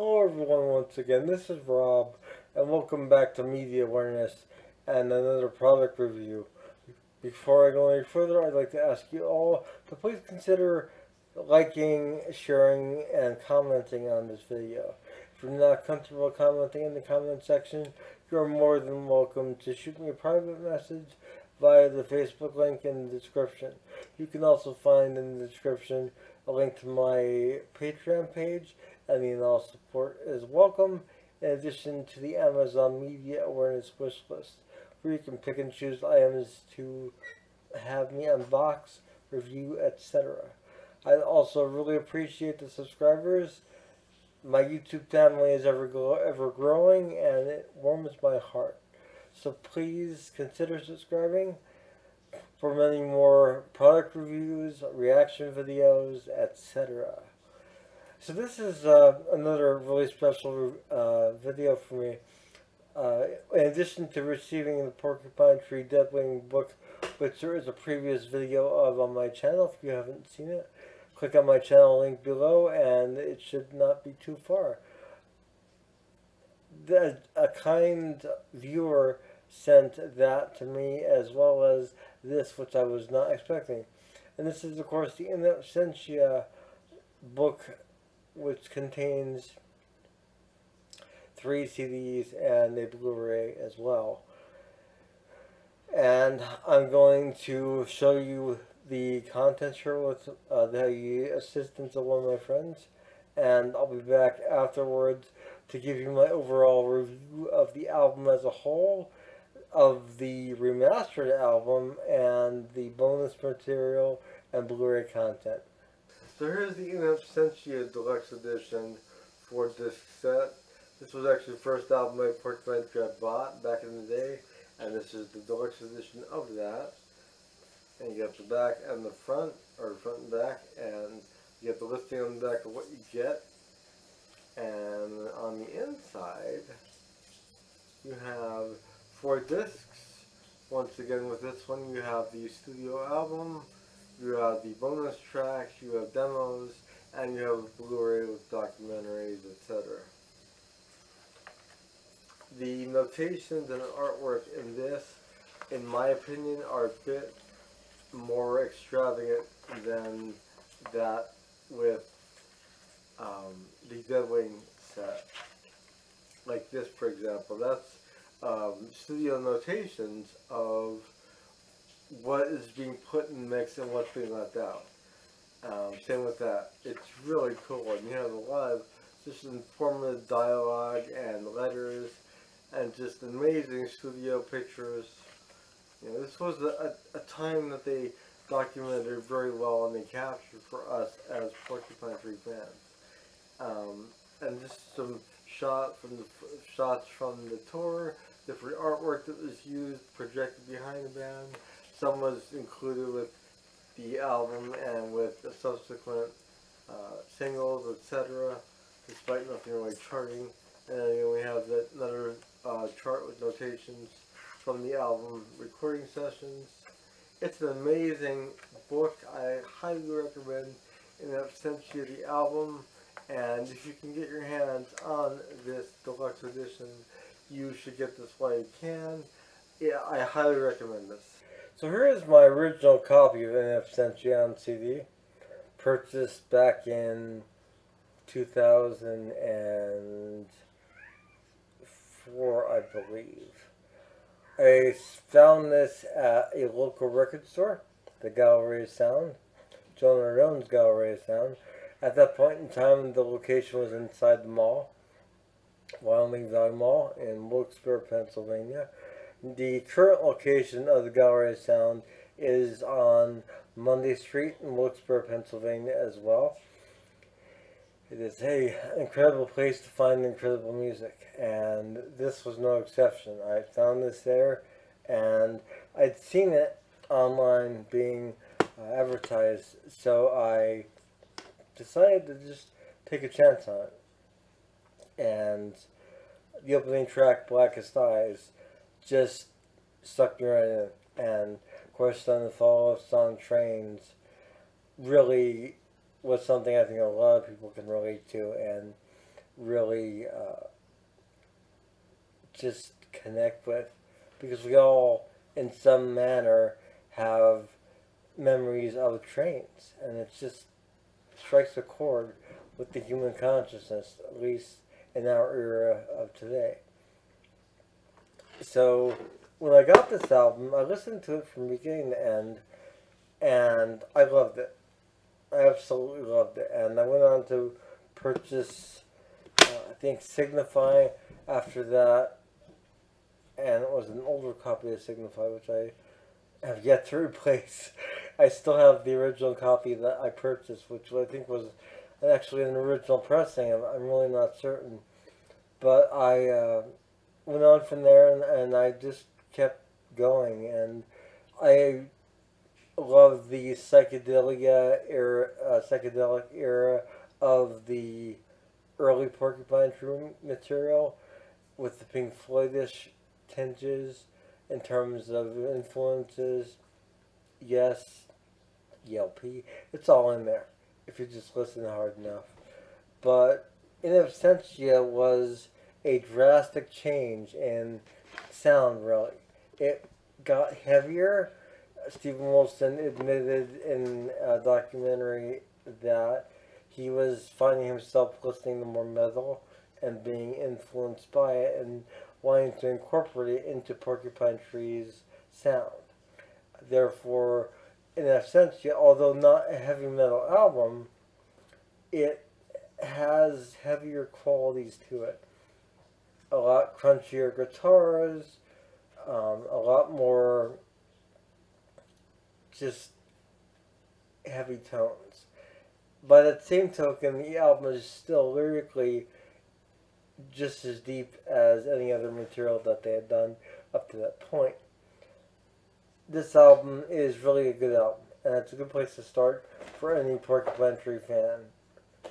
Hello everyone once again, this is Rob, and welcome back to Media Awareness and another product review. Before I go any further, I'd like to ask you all to please consider liking, sharing, and commenting on this video. If you're not comfortable commenting in the comment section, you're more than welcome to shoot me a private message via the Facebook link in the description. You can also find in the description a link to my Patreon page. Any and all support is welcome, in addition to the Amazon Media Awareness wish list, where you can pick and choose items to have me unbox, review, etc. I also really appreciate the subscribers. My YouTube family is ever growing, and it warms my heart. So please consider subscribing for many more product reviews, reaction videos, etc. So this is another really special video for me. In addition to receiving the Porcupine Tree Deadwing book, which there is a previous video of on my channel if you haven't seen it, click on my channel link below and it should not be too far. A kind viewer sent that to me, as well as this, which I was not expecting. And this is, of course, the Absentia book, which contains 3 CDs and a Blu-ray as well. And I'm going to show you the contents here with the assistance of one of my friends, and I'll be back afterwards to give you my overall review of the album as a whole, of the remastered album, and the bonus material and Blu-ray content. So here's the Absentia Deluxe Edition for disc set. This was actually the first album by Porcupine Tree I bought back in the day, and this is the deluxe edition of that. And you got the back and the front, or front and back, and you get the listing on the back of what you get. And on the inside, you have 4 discs. Once again, with this one, you have the studio album, you have the bonus tracks, you have demos, and you have a Blu-ray with documentaries, etc. The notations and artwork in this, in my opinion, are a bit more extravagant than that with the Deadwing set. Like this, for example, that's studio notations of what is being put in the mix and what's being left out. Same with that. It's really cool, and you have a lot of just informative dialogue and letters and just amazing studio pictures. You know, this was a time that they documented very well and they captured for us as Porcupine Tree fans. And just some shots from the tour, different artwork that was used, projected behind the band. Some was included with the album and with the subsequent singles, etc., despite nothing really charting. And then we have another chart with notations from the album recording sessions. It's an amazing book. I highly recommend in Absentia the album, and if you can get your hands on this deluxe edition, you should get this while you can. Yeah, I highly recommend this. So here is my original copy of Absentia on CD, purchased back in 2004, I believe. I found this at a local record store, the Gallery of Sound, Jonah Jones Gallery of Sound. At that point in time, the location was inside the mall, Wyoming Valley Mall in Wilkes-Barre, Pennsylvania. The current location of the Gallery of Sound is on Monday Street in Wilkes-Barre, Pennsylvania as well. It is an incredible place to find incredible music, and this was no exception. I found this there, and I'd seen it online being advertised, so I decided to just take a chance on it. And the opening track, Blackest Eyes, just sucked me right in. And of course, then the follow-up song, Trains, really was something I think a lot of people can relate to, and really just connect with, because we all, in some manner, have memories of trains, and it just strikes a chord with the human consciousness, at least in our era of today. So when I got this album, I listened to it from beginning to end, and I loved it. I absolutely loved it, and I went on to purchase, I think, Signify after that, and it was an older copy of Signify, which I have yet to replace. I still have the original copy that I purchased, which I think was actually an original pressing. I'm really not certain. But I went on from there, and I just kept going. And I love the psychedelic era of the early Porcupine Tree material, with the Pink Floydish tinges in terms of influences. Yes, ELP, it's all in there if you just listen hard enough. But In Absentia was a drastic change in sound, really. It got heavier. Stephen Wilson admitted in a documentary that he was finding himself listening to more metal and being influenced by it and wanting to incorporate it into Porcupine Tree's sound. Therefore, in Absentia, although not a heavy metal album, it has heavier qualities to it. A lot crunchier guitars, a lot more just heavy tones. By that same token, the album is still lyrically just as deep as any other material that they had done up to that point. This album is really a good album, and it's a good place to start for any Porcupine Tree fan,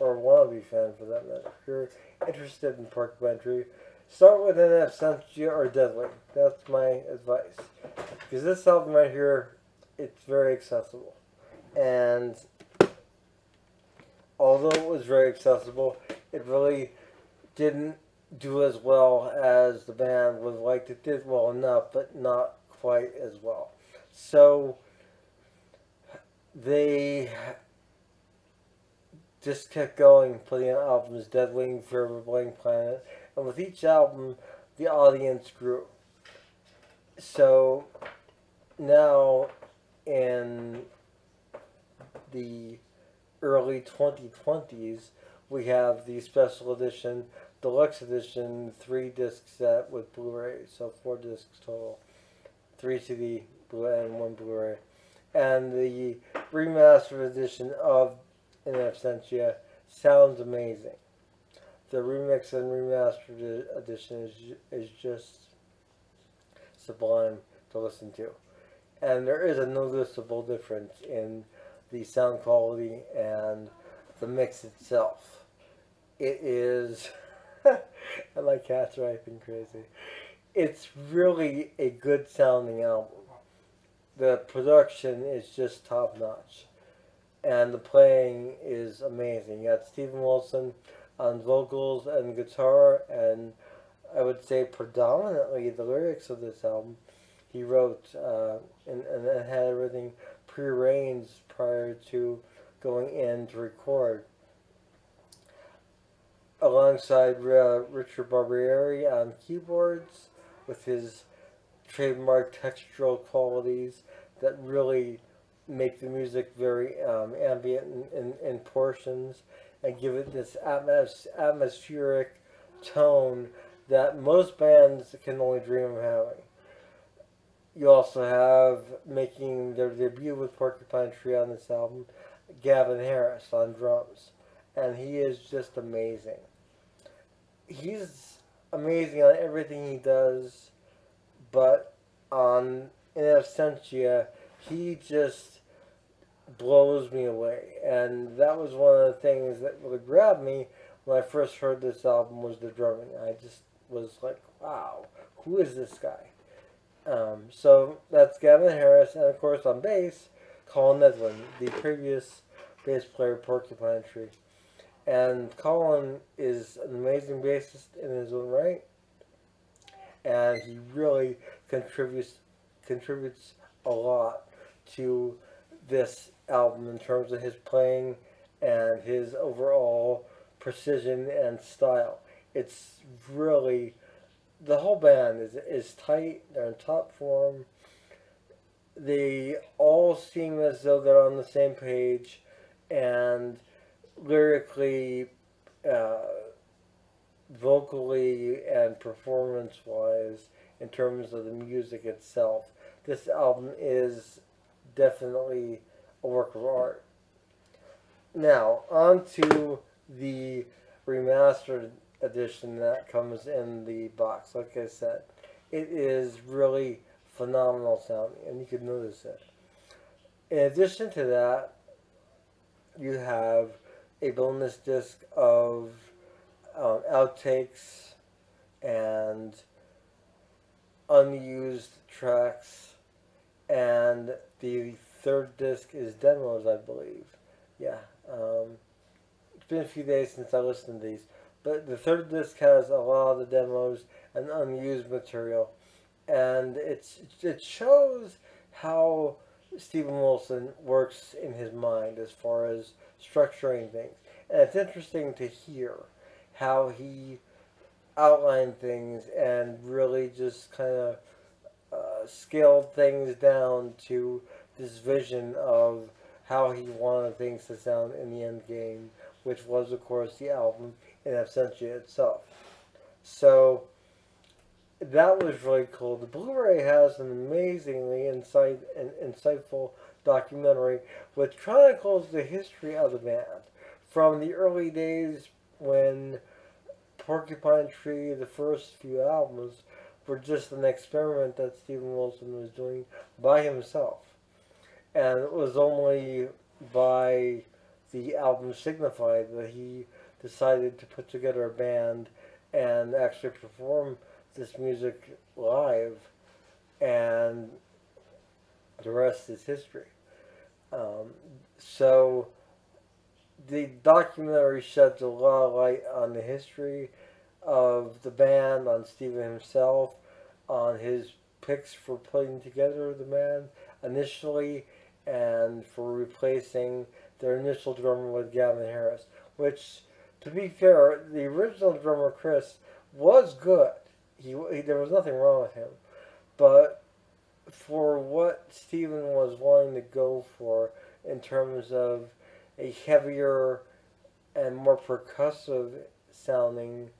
or wannabe fan for that matter. If you're interested in Porcupine Tree, start with an Absentia or Deadly. That's my advice. Because this album right here, it's very accessible. And although it was very accessible, it really didn't do as well as the band would have liked. It did well enough, but not quite as well. So they just kept going, putting out albums, Dead Wing, Forever Blank Planet, and with each album, the audience grew. So now, in the early 2020s, we have the special edition, deluxe edition, 3-disc set with Blu-ray, so 4 discs total, 3 CD and 1 Blu-ray, and the remastered edition of In Absentia sounds amazing. The remix and remastered edition is just sublime to listen to, and there is a noticeable difference in the sound quality and the mix itself. It is, and my cat's are acting crazy. It's really a good sounding album. The production is just top notch, and the playing is amazing. You got Stephen Wilson on vocals and guitar, and I would say predominantly the lyrics of this album he wrote and had everything prearranged prior to going in to record. Alongside Richard Barbieri on keyboards with his trademark textural qualities that really make the music very ambient in portions and give it this atmospheric tone that most bands can only dream of having. You also have, making their debut with Porcupine Tree on this album, Gavin Harris on drums. And he is just amazing. He's amazing on everything he does, but on In Absentia, he just blows me away. And that was one of the things that really grabbed me when I first heard this album, was the drumming. I just was like, wow, who is this guy? So that's Gavin Harris, and of course on bass, Colin Nedlin, the previous bass player of Porcupine Tree. And Colin is an amazing bassist in his own right, and he really contributes a lot to this album in terms of his playing and his overall precision and style. It's really, the whole band is tight. They're in top form. They all seem as though they're on the same page, and lyrically, uh, vocally, and performance-wise, in terms of the music itself, this album is definitely a work of art. Now, on to the remastered edition that comes in the box. Like I said, it is really phenomenal sounding, and you can notice it. In addition to that, you have a bonus disc of outtakes and unused tracks, and the third disc is demos, I believe. Yeah, it's been a few days since I listened to these, but the third disc has a lot of the demos and unused material, and it shows how Stephen Wilson works in his mind as far as structuring things. And it's interesting to hear how he outlined things and really just kind of scaled things down to this vision of how he wanted things to sound in the end game, which was, of course, the album in Absentia itself. So that was really cool. The Blu-ray has an amazingly insightful documentary which chronicles the history of the band from the early days when Porcupine Tree, the first few albums, were just an experiment that Stephen Wilson was doing by himself. And it was only by the album Signified that he decided to put together a band and actually perform this music live, and the rest is history. So the documentary sheds a lot of light on the history of the band, on Stephen himself, on his picks for putting together the band initially, and for replacing their initial drummer with Gavin Harris, which, to be fair, the original drummer Chris was good. There was nothing wrong with him, but for what Stephen was wanting to go for in terms of a heavier and more percussive sounding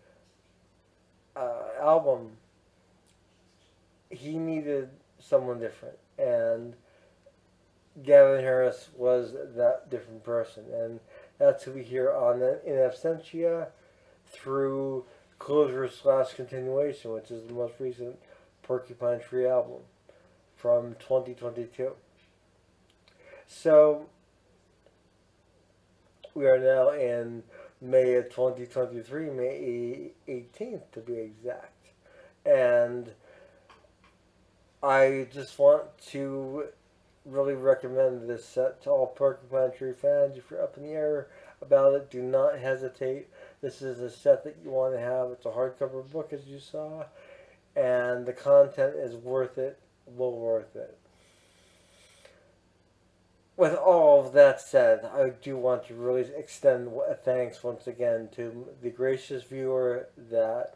album, he needed someone different, and Gavin Harris was that different person, and that's who we hear on in Absentia through Closure / Continuation, which is the most recent Porcupine Tree album from 2022. So we are now in May of 2023, May 18th to be exact. And I just want to really recommend this set to all Porcupine Tree fans. If you're up in the air about it, do not hesitate. This is a set that you want to have. It's a hardcover book, as you saw, and the content is worth it, well worth it. With all of that said, I do want to really extend a thanks once again to the gracious viewer that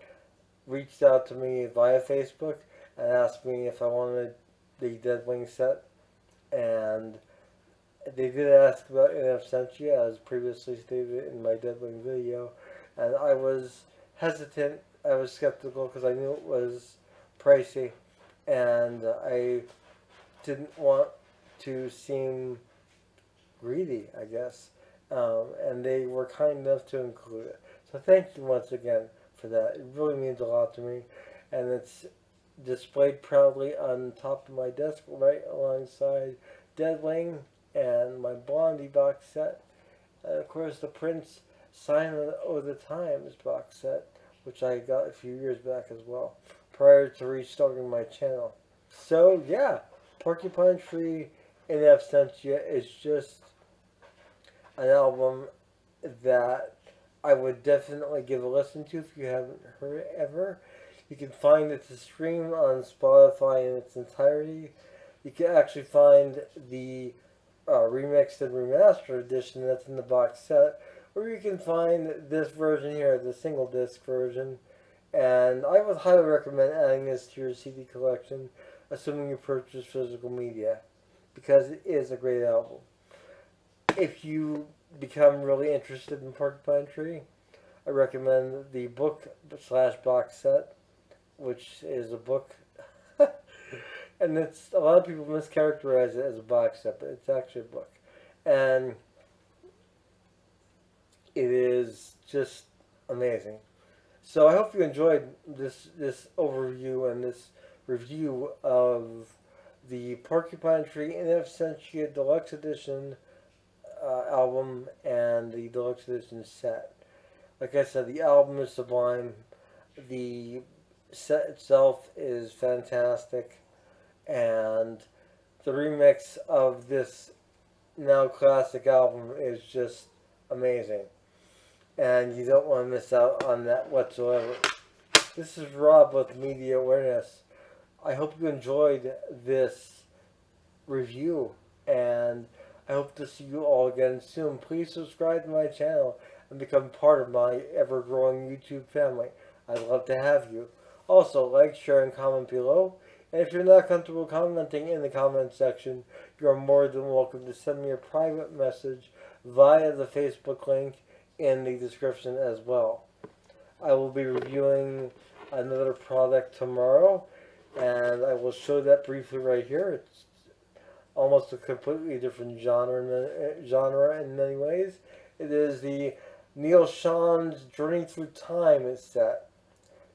reached out to me via Facebook and asked me if I wanted the Deadwing set, and they did ask about In Absentia, as previously stated in my Deadwing video, and I was hesitant, I was skeptical because I knew it was pricey, and I didn't want to seem greedy, I guess, and they were kind enough to include it. So thank you once again for that. It really means a lot to me, and it's displayed proudly on top of my desk right alongside Deadwing and my Blondie box set, and of course the Prince Sign of the Times box set, which I got a few years back as well, prior to restarting my channel. So yeah, Porcupine Tree in Absentia is just an album that I would definitely give a listen to if you haven't heard it ever. You can find it to stream on Spotify in its entirety. You can actually find the remixed and remastered edition that's in the box set, or you can find this version here, the single disc version. And I would highly recommend adding this to your CD collection, assuming you purchase physical media, because it is a great album. If you become really interested in Porcupine Tree, I recommend the book/box set, which is a book. And it's a lot of people mischaracterize it as a box set, but it's actually a book. And it is just amazing. So I hope you enjoyed this overview and this review of the Porcupine Tree in Absentia Deluxe Edition album and the Deluxe Edition set. Like I said, the album is sublime. The set itself is fantastic. And the remix of this now classic album is just amazing. And you don't want to miss out on that whatsoever. This is Rob with Media Awareness. I hope you enjoyed this review, and I hope to see you all again soon. Please subscribe to my channel and become part of my ever-growing YouTube family. I'd love to have you. Also, like, share, and comment below. And if you're not comfortable commenting in the comment section, you are more than welcome to send me a private message via the Facebook link in the description as well. I will be reviewing another product tomorrow, and I will show that briefly right here. It's almost a completely different genre in many ways. It is the Neil Sean's Journey Through Time set.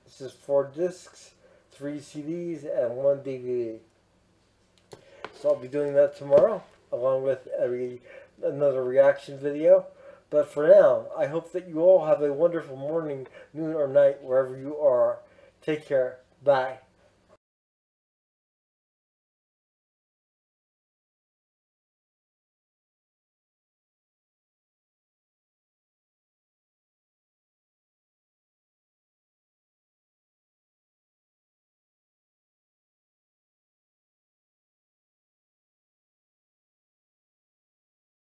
This is 4 discs, 3 CDs, and 1 DVD. So I'll be doing that tomorrow, along with another reaction video. But for now, I hope that you all have a wonderful morning, noon, or night, wherever you are. Take care. Bye.